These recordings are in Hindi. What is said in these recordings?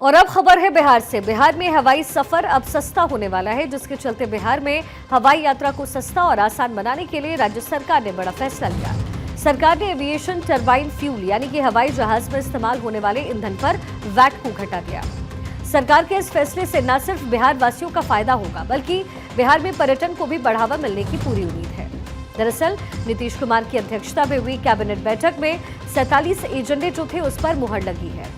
और अब खबर है बिहार से। बिहार में हवाई सफर अब सस्ता होने वाला है, जिसके चलते बिहार में हवाई यात्रा को सस्ता और आसान बनाने के लिए राज्य सरकार ने बड़ा फैसला लिया। सरकार ने एविएशन टरबाइन फ्यूल यानी कि हवाई जहाज में इस्तेमाल होने वाले ईंधन पर वैट को घटा दिया। सरकार के इस फैसले से न सिर्फ बिहार वासियों का फायदा होगा, बल्कि बिहार में पर्यटन को भी बढ़ावा मिलने की पूरी उम्मीद है। दरअसल नीतीश कुमार की अध्यक्षता में हुई कैबिनेट बैठक में 47 एजेंडे जो थे उस पर मुहर लगी है,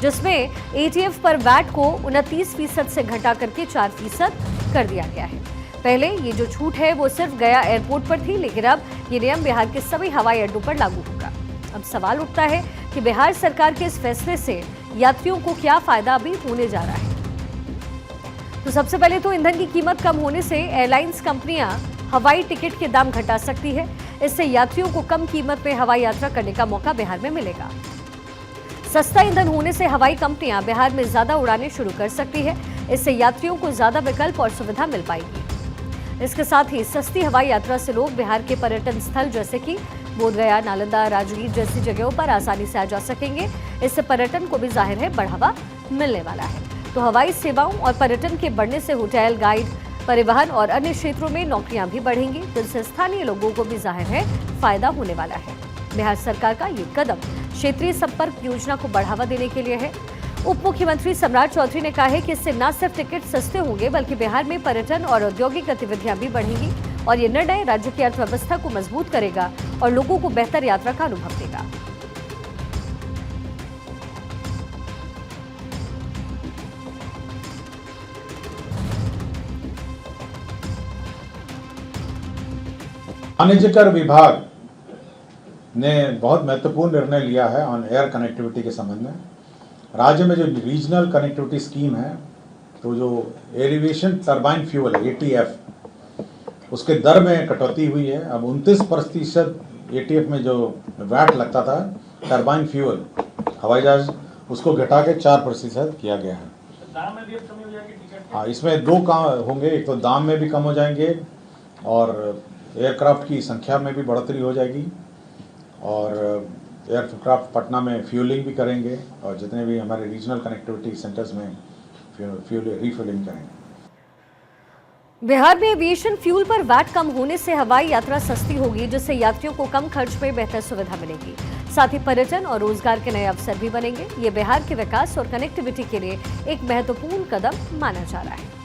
जिसमें एटीएफ पर वैट को 29% से घटा करके 4% कर दिया गया है। पहले ये जो छूट है वो सिर्फ गया एयरपोर्ट पर थी, लेकिन अब ये नियम बिहार के सभी हवाई अड्डों पर लागू होगा। अब सवाल उठता है कि बिहार सरकार के इस फैसले से यात्रियों को क्या फायदा अभी होने जा रहा है। तो सबसे पहले तो ईंधन की कीमत कम होने से एयरलाइंस कंपनियां हवाई टिकट के दाम घटा सकती है। इससे यात्रियों को कम कीमत में हवाई यात्रा करने का मौका बिहार में मिलेगा। सस्ता ईंधन होने से हवाई कंपनियां बिहार में ज्यादा उड़ानें शुरू कर सकती है। इससे यात्रियों को ज्यादा विकल्प और सुविधा मिल पाएगी। इसके साथ ही सस्ती हवाई यात्रा से लोग बिहार के पर्यटन स्थल जैसे कि बोधगया, नालंदा, राजगीर जैसी जगहों पर आसानी से आ जा सकेंगे। इससे पर्यटन को भी जाहिर है बढ़ावा मिलने वाला है। तो हवाई सेवाओं और पर्यटन के बढ़ने से होटल, गाइड, परिवहन और अन्य क्षेत्रों में नौकरियां भी बढ़ेंगी, जिनसे स्थानीय लोगों को भी जाहिर है फायदा होने वाला है। बिहार सरकार का ये कदम क्षेत्रीय संपर्क योजना को बढ़ावा देने के लिए है। उप मुख्यमंत्री सम्राट चौधरी ने कहा है कि इससे न सिर्फ टिकट सस्ते होंगे, बल्कि बिहार में पर्यटन और औद्योगिक गतिविधियां भी बढ़ेंगी और ये निर्णय राज्य की अर्थव्यवस्था को मजबूत करेगा और लोगों को बेहतर यात्रा का अनुभव देगा। वाणिज्य कर विभाग ने बहुत महत्वपूर्ण निर्णय लिया है ऑन एयर कनेक्टिविटी के संबंध में। राज्य में जो रीजनल कनेक्टिविटी स्कीम है, तो जो एविएशन टरबाइन फ्यूल है एटीएफ, उसके दर में कटौती हुई है। अब 29% एटीएफ में जो वैट लगता था टरबाइन फ्यूल हवाई जहाज, उसको घटा के 4% किया गया है। दाम में भी अब कमी हो जाएगी टिकट? हाँ, इसमें दो काम होंगे। एक तो दाम में भी कम हो जाएंगे और एयरक्राफ्ट की संख्या में भी बढ़ोतरी हो जाएगी और एयरक्राफ्ट पटना में फ्यूलिंग भी करेंगे और जितने भी हमारे रीजनल कनेक्टिविटी सेंटर्स में फ्यूल रिफ्यूलिंग करेंगे। बिहार में एविएशन फ्यूल पर वैट कम होने से हवाई यात्रा सस्ती होगी, जिससे यात्रियों को कम खर्च में बेहतर सुविधा मिलेगी। साथ ही पर्यटन और रोजगार के नए अवसर भी बनेंगे। ये बिहार के विकास और कनेक्टिविटी के लिए एक महत्वपूर्ण कदम माना जा रहा है।